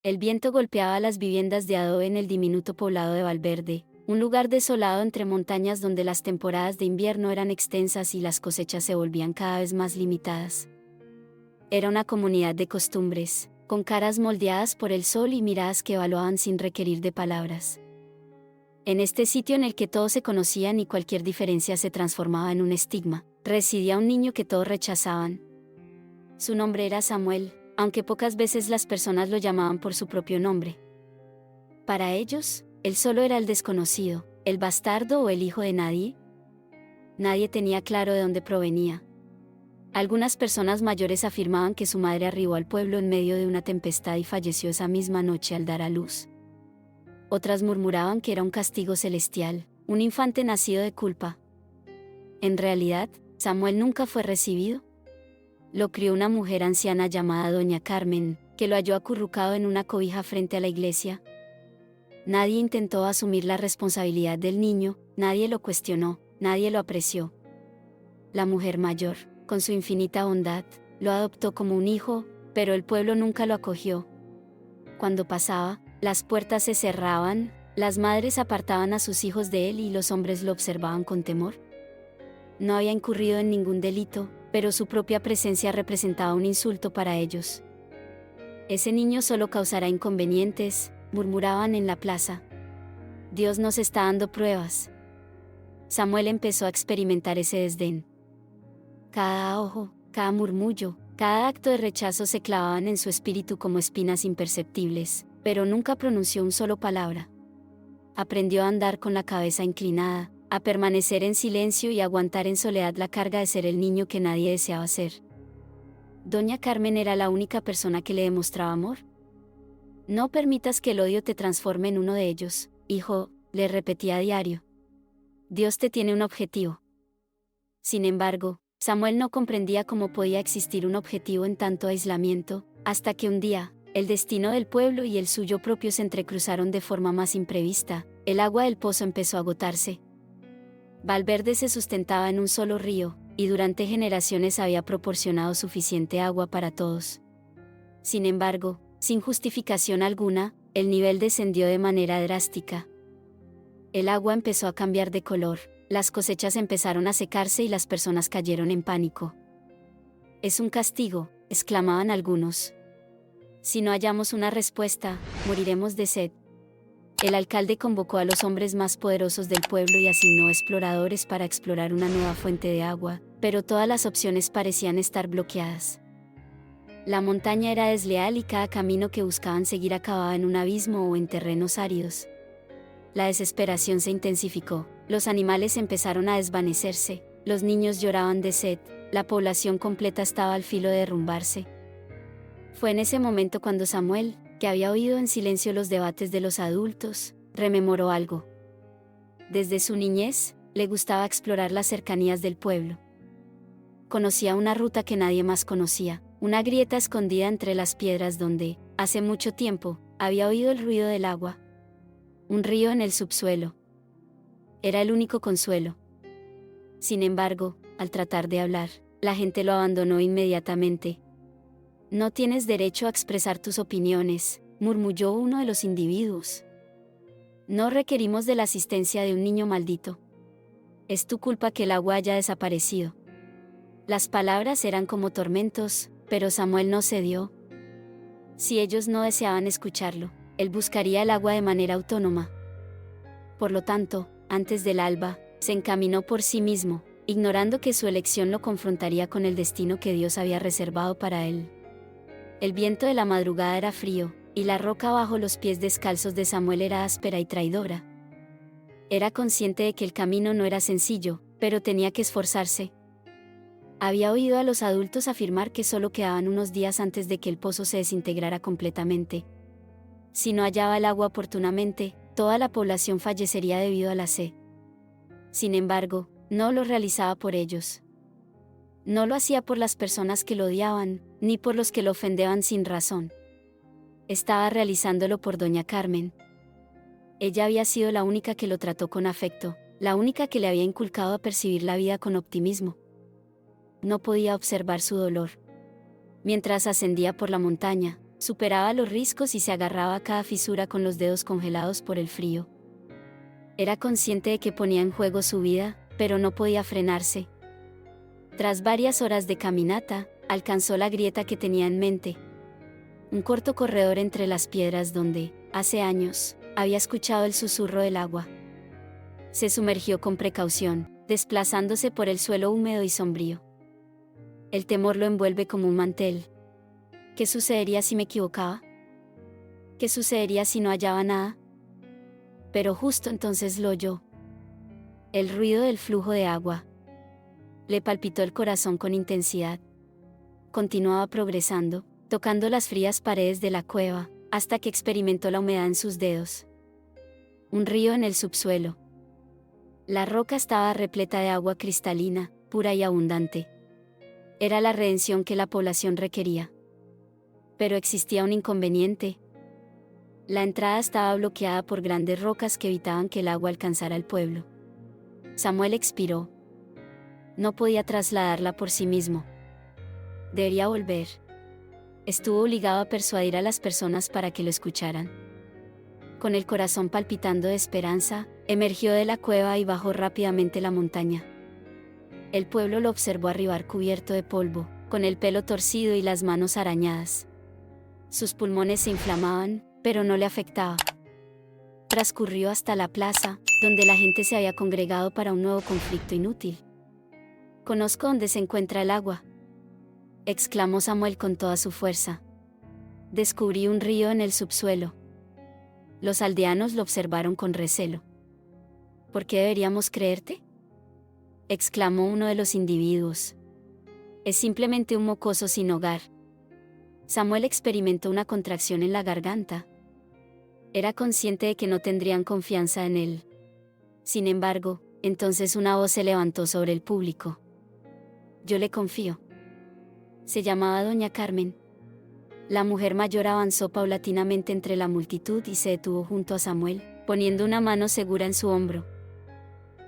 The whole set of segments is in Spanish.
El viento golpeaba las viviendas de adobe en el diminuto poblado de Valverde, un lugar desolado entre montañas donde las temporadas de invierno eran extensas y las cosechas se volvían cada vez más limitadas. Era una comunidad de costumbres, con caras moldeadas por el sol y miradas que evaluaban sin requerir de palabras. En este sitio en el que todos se conocían y cualquier diferencia se transformaba en un estigma, residía un niño que todos rechazaban. Su nombre era Samuel, aunque pocas veces las personas lo llamaban por su propio nombre. Para ellos, él solo era el desconocido, el bastardo o el hijo de nadie. Nadie tenía claro de dónde provenía. Algunas personas mayores afirmaban que su madre arribó al pueblo en medio de una tempestad y falleció esa misma noche al dar a luz. Otras murmuraban que era un castigo celestial, un infante nacido de culpa. En realidad, Samuel nunca fue recibido. Lo crió una mujer anciana llamada Doña Carmen, que lo halló acurrucado en una cobija frente a la iglesia. Nadie intentó asumir la responsabilidad del niño, nadie lo cuestionó, nadie lo apreció. La mujer mayor, con su infinita bondad, lo adoptó como un hijo, pero el pueblo nunca lo acogió. Cuando pasaba, las puertas se cerraban, las madres apartaban a sus hijos de él y los hombres lo observaban con temor. No había incurrido en ningún delito, pero su propia presencia representaba un insulto para ellos. Ese niño solo causará inconvenientes, murmuraban en la plaza. Dios nos está dando pruebas. Samuel empezó a experimentar ese desdén. Cada ojo, cada murmullo, cada acto de rechazo se clavaban en su espíritu como espinas imperceptibles, pero nunca pronunció un solo palabra. Aprendió a andar con la cabeza inclinada, a permanecer en silencio y aguantar en soledad la carga de ser el niño que nadie deseaba ser. Doña Carmen era la única persona que le demostraba amor. No permitas que el odio te transforme en uno de ellos, hijo, le repetía a diario. Dios te tiene un objetivo. Sin embargo, Samuel no comprendía cómo podía existir un objetivo en tanto aislamiento, hasta que un día, el destino del pueblo y el suyo propio se entrecruzaron de forma más imprevista. El agua del pozo empezó a agotarse. Valverde se sustentaba en un solo río, y durante generaciones había proporcionado suficiente agua para todos. Sin embargo, sin justificación alguna, el nivel descendió de manera drástica. El agua empezó a cambiar de color, las cosechas empezaron a secarse y las personas cayeron en pánico. Es un castigo, exclamaban algunos. Si no hallamos una respuesta, moriremos de sed. El alcalde convocó a los hombres más poderosos del pueblo y asignó exploradores para explorar una nueva fuente de agua, pero todas las opciones parecían estar bloqueadas. La montaña era desleal y cada camino que buscaban seguir acababa en un abismo o en terrenos áridos. La desesperación se intensificó, los animales empezaron a desvanecerse, los niños lloraban de sed, la población completa estaba al filo de derrumbarse. Fue en ese momento cuando Samuel, que había oído en silencio los debates de los adultos, rememoró algo. Desde su niñez, le gustaba explorar las cercanías del pueblo. Conocía una ruta que nadie más conocía, una grieta escondida entre las piedras donde, hace mucho tiempo, había oído el ruido del agua. Un río en el subsuelo. Era el único consuelo. Sin embargo, al tratar de hablar, la gente lo abandonó inmediatamente. No tienes derecho a expresar tus opiniones, murmulló uno de los individuos. No requerimos de la asistencia de un niño maldito. Es tu culpa que el agua haya desaparecido. Las palabras eran como tormentos, pero Samuel no cedió. Si ellos no deseaban escucharlo, él buscaría el agua de manera autónoma. Por lo tanto, antes del alba, se encaminó por sí mismo, ignorando que su elección lo confrontaría con el destino que Dios había reservado para él. El viento de la madrugada era frío, y la roca bajo los pies descalzos de Samuel era áspera y traidora. Era consciente de que el camino no era sencillo, pero tenía que esforzarse. Había oído a los adultos afirmar que solo quedaban unos días antes de que el pozo se desintegrara completamente. Si no hallaba el agua oportunamente, toda la población fallecería debido a la sed. Sin embargo, no lo realizaba por ellos. No lo hacía por las personas que lo odiaban, ni por los que lo ofendían sin razón. Estaba realizándolo por Doña Carmen. Ella había sido la única que lo trató con afecto, la única que le había inculcado a percibir la vida con optimismo. No podía observar su dolor. Mientras ascendía por la montaña, Superaba los riscos y se agarraba a cada fisura con los dedos congelados por el frío. Era consciente de que ponía en juego su vida, pero no podía frenarse. Tras varias horas de caminata, alcanzó la grieta que tenía en mente. Un corto corredor entre las piedras donde, hace años, había escuchado el susurro del agua. Se sumergió con precaución, desplazándose por el suelo húmedo y sombrío. El temor lo envuelve como un mantel. ¿Qué sucedería si me equivocaba? ¿Qué sucedería si no hallaba nada? Pero justo entonces lo oyó. El ruido del flujo de agua. Le palpitó el corazón con intensidad. Continuaba progresando, tocando las frías paredes de la cueva, hasta que experimentó la humedad en sus dedos. Un río en el subsuelo. La roca estaba repleta de agua cristalina, pura y abundante. Era la redención que la población requería. Pero existía un inconveniente. La entrada estaba bloqueada por grandes rocas que evitaban que el agua alcanzara el pueblo. Samuel expiró. No podía trasladarla por sí mismo. Debería volver. Estuvo obligado a persuadir a las personas para que lo escucharan. Con el corazón palpitando de esperanza, emergió de la cueva y bajó rápidamente la montaña. El pueblo lo observó arribar cubierto de polvo, con el pelo torcido y las manos arañadas. Sus pulmones se inflamaban, pero no le afectaba. Transcurrió hasta la plaza, donde la gente se había congregado para un nuevo conflicto inútil. «Conozco dónde se encuentra el agua», exclamó Samuel con toda su fuerza. «Descubrí un río en el subsuelo». Los aldeanos lo observaron con recelo. «¿Por qué deberíamos creerte?», exclamó uno de los individuos. «Es simplemente un mocoso sin hogar». Samuel experimentó una contracción en la garganta. Era consciente de que no tendrían confianza en él. Sin embargo, entonces una voz se levantó sobre el público. «Yo le confío». Se llamaba Doña Carmen. La mujer mayor avanzó paulatinamente entre la multitud y se detuvo junto a Samuel, poniendo una mano segura en su hombro.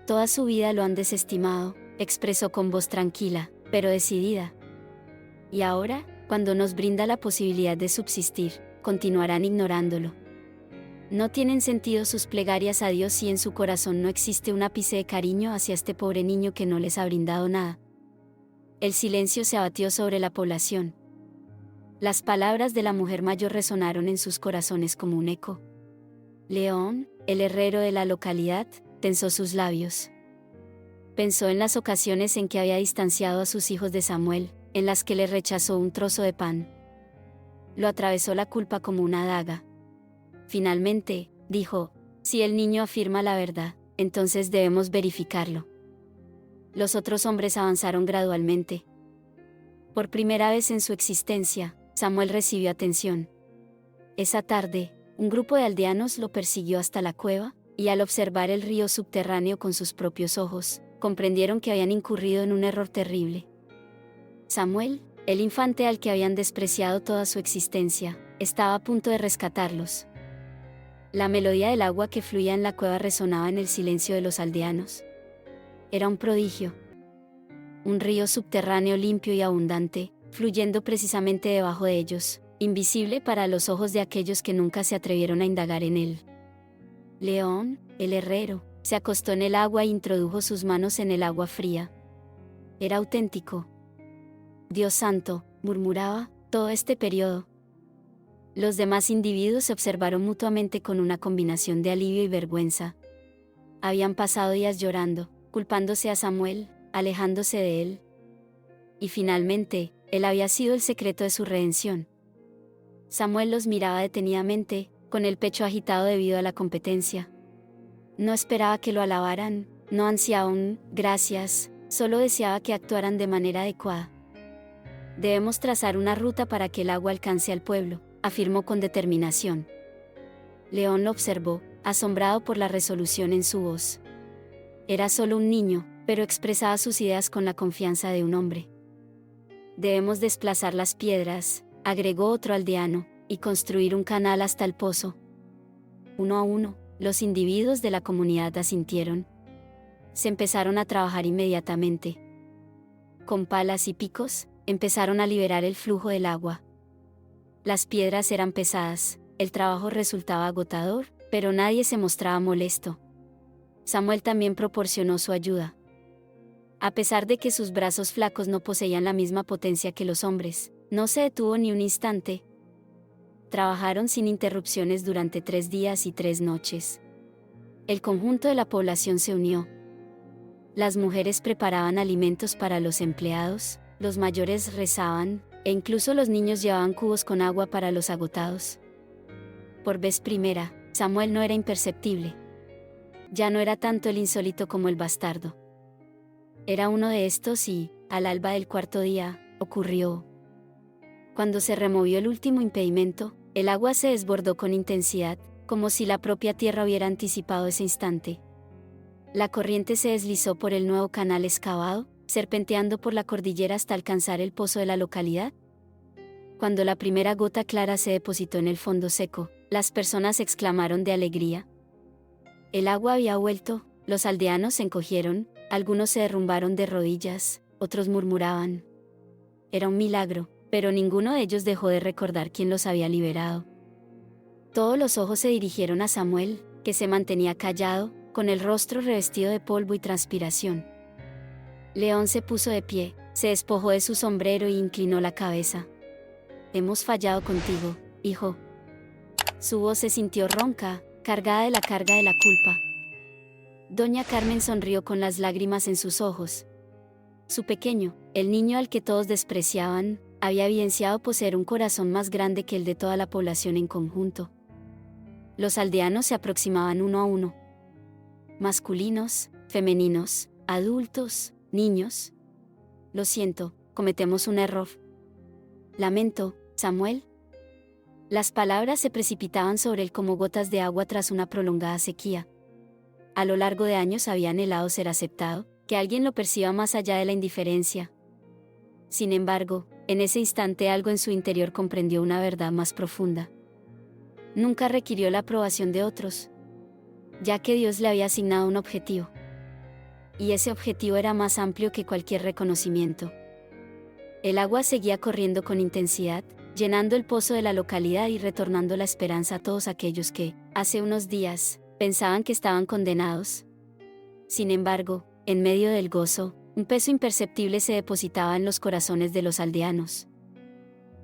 «Toda su vida lo han desestimado», expresó con voz tranquila, pero decidida. «Y ahora, cuando nos brinda la posibilidad de subsistir, continuarán ignorándolo. No tienen sentido sus plegarias a Dios si en su corazón no existe un ápice de cariño hacia este pobre niño que no les ha brindado nada». El silencio se abatió sobre la población. Las palabras de la mujer mayor resonaron en sus corazones como un eco. León, el herrero de la localidad, tensó sus labios. Pensó en las ocasiones en que había distanciado a sus hijos de Samuel, en las que le rechazó un trozo de pan. Lo atravesó la culpa como una daga. Finalmente, dijo, si el niño afirma la verdad, entonces debemos verificarlo. Los otros hombres avanzaron gradualmente. Por primera vez en su existencia, Samuel recibió atención. Esa tarde, un grupo de aldeanos lo persiguió hasta la cueva, y al observar el río subterráneo con sus propios ojos, comprendieron que habían incurrido en un error terrible. Samuel, el infante al que habían despreciado toda su existencia, estaba a punto de rescatarlos. La melodía del agua que fluía en la cueva resonaba en el silencio de los aldeanos. Era un prodigio. Un río subterráneo limpio y abundante, fluyendo precisamente debajo de ellos, invisible para los ojos de aquellos que nunca se atrevieron a indagar en él. León, el herrero, se acostó en el agua e introdujo sus manos en el agua fría. Era auténtico. Dios santo, murmuraba, todo este periodo. Los demás individuos se observaron mutuamente con una combinación de alivio y vergüenza. Habían pasado días llorando, culpándose a Samuel, alejándose de él. Y finalmente, él había sido el secreto de su redención. Samuel los miraba detenidamente, con el pecho agitado debido a la competencia. No esperaba que lo alabaran, no ansiaba un «gracias», solo deseaba que actuaran de manera adecuada. «Debemos trazar una ruta para que el agua alcance al pueblo», afirmó con determinación. León lo observó, asombrado por la resolución en su voz. Era solo un niño, pero expresaba sus ideas con la confianza de un hombre. «Debemos desplazar las piedras», agregó otro aldeano, «y construir un canal hasta el pozo». Uno a uno, los individuos de la comunidad asintieron. Se empezaron a trabajar inmediatamente. Con palas y picos, empezaron a liberar el flujo del agua. Las piedras eran pesadas, el trabajo resultaba agotador, pero nadie se mostraba molesto. Samuel también proporcionó su ayuda. A pesar de que sus brazos flacos no poseían la misma potencia que los hombres, no se detuvo ni un instante. Trabajaron sin interrupciones durante 3 días y 3 noches. El conjunto de la población se unió. Las mujeres preparaban alimentos para los empleados, los mayores rezaban, e incluso los niños llevaban cubos con agua para los agotados. Por vez primera, Samuel no era imperceptible. Ya no era tanto el insólito como el bastardo. Era uno de estos y, al alba del 4.º día, ocurrió. Cuando se removió el último impedimento, el agua se desbordó con intensidad, como si la propia tierra hubiera anticipado ese instante. La corriente se deslizó por el nuevo canal excavado, serpenteando por la cordillera hasta alcanzar el pozo de la localidad. Cuando la primera gota clara se depositó en el fondo seco, las personas exclamaron de alegría. El agua había vuelto, los aldeanos se encogieron, algunos se derrumbaron de rodillas, otros murmuraban. Era un milagro, pero ninguno de ellos dejó de recordar quién los había liberado. Todos los ojos se dirigieron a Samuel, que se mantenía callado, con el rostro revestido de polvo y transpiración. León se puso de pie, se despojó de su sombrero y inclinó la cabeza. Hemos fallado contigo, hijo. Su voz se sintió ronca, cargada de la carga de la culpa. Doña Carmen sonrió con las lágrimas en sus ojos. Su pequeño, el niño al que todos despreciaban, había evidenciado poseer un corazón más grande que el de toda la población en conjunto. Los aldeanos se aproximaban uno a uno. Masculinos, femeninos, adultos, niños. Lo siento, cometemos un error. Lamento, Samuel. Las palabras se precipitaban sobre él como gotas de agua tras una prolongada sequía. A lo largo de años había anhelado ser aceptado, que alguien lo perciba más allá de la indiferencia. Sin embargo, en ese instante algo en su interior comprendió una verdad más profunda. Nunca requirió la aprobación de otros, ya que Dios le había asignado un objetivo. Y ese objetivo era más amplio que cualquier reconocimiento. El agua seguía corriendo con intensidad, llenando el pozo de la localidad y retornando la esperanza a todos aquellos que, hace unos días, pensaban que estaban condenados. Sin embargo, en medio del gozo, un peso imperceptible se depositaba en los corazones de los aldeanos.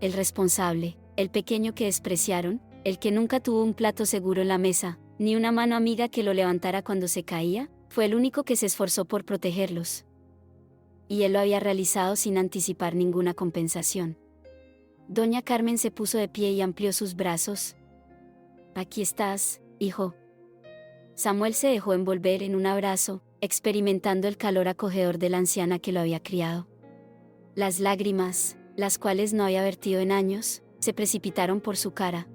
El responsable, el pequeño que despreciaron, el que nunca tuvo un plato seguro en la mesa, ni una mano amiga que lo levantara cuando se caía, fue el único que se esforzó por protegerlos. Y él lo había realizado sin anticipar ninguna compensación. Doña Carmen se puso de pie y amplió sus brazos. Aquí estás, hijo. Samuel se dejó envolver en un abrazo, experimentando el calor acogedor de la anciana que lo había criado. Las lágrimas, las cuales no había vertido en años, se precipitaron por su cara.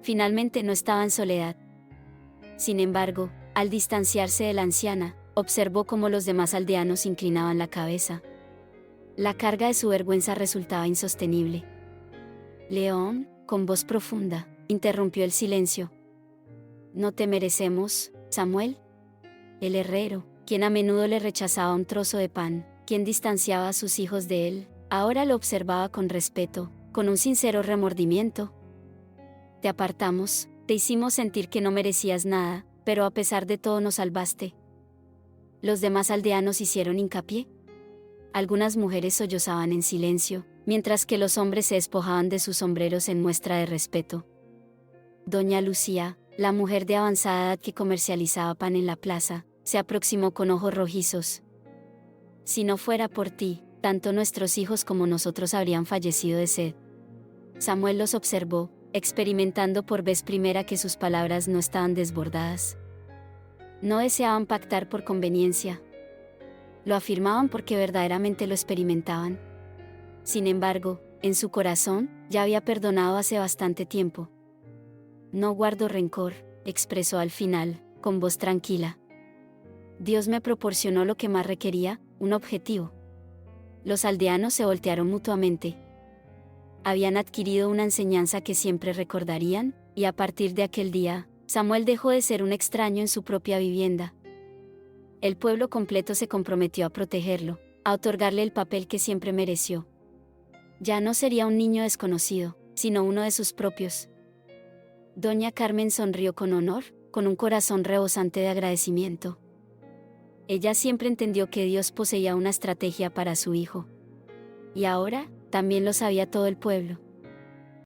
Finalmente no estaba en soledad. Sin embargo, al distanciarse de la anciana, observó cómo los demás aldeanos inclinaban la cabeza. La carga de su vergüenza resultaba insostenible. León, con voz profunda, interrumpió el silencio. ¿No te merecemos, Samuel? El herrero, quien a menudo le rechazaba un trozo de pan, quien distanciaba a sus hijos de él, ahora lo observaba con respeto, con un sincero remordimiento. Te apartamos, te hicimos sentir que no merecías nada, pero a pesar de todo nos salvaste. Los demás aldeanos hicieron hincapié. Algunas mujeres sollozaban en silencio, mientras que los hombres se despojaban de sus sombreros en muestra de respeto. Doña Lucía, la mujer de avanzada edad que comercializaba pan en la plaza, se aproximó con ojos rojizos. Si no fuera por ti, tanto nuestros hijos como nosotros habrían fallecido de sed. Samuel los observó, experimentando por vez primera que sus palabras no estaban desbordadas. No deseaban pactar por conveniencia. Lo afirmaban porque verdaderamente lo experimentaban. Sin embargo, en su corazón, ya había perdonado hace bastante tiempo. No guardo rencor, expresó al final, con voz tranquila. Dios me proporcionó lo que más requería, un objetivo. Los aldeanos se voltearon mutuamente. Habían adquirido una enseñanza que siempre recordarían, y a partir de aquel día, Samuel dejó de ser un extraño en su propia vivienda. El pueblo completo se comprometió a protegerlo, a otorgarle el papel que siempre mereció. Ya no sería un niño desconocido, sino uno de sus propios. Doña Carmen sonrió con honor, con un corazón rebosante de agradecimiento. Ella siempre entendió que Dios poseía una estrategia para su hijo. Y ahora, también lo sabía todo el pueblo.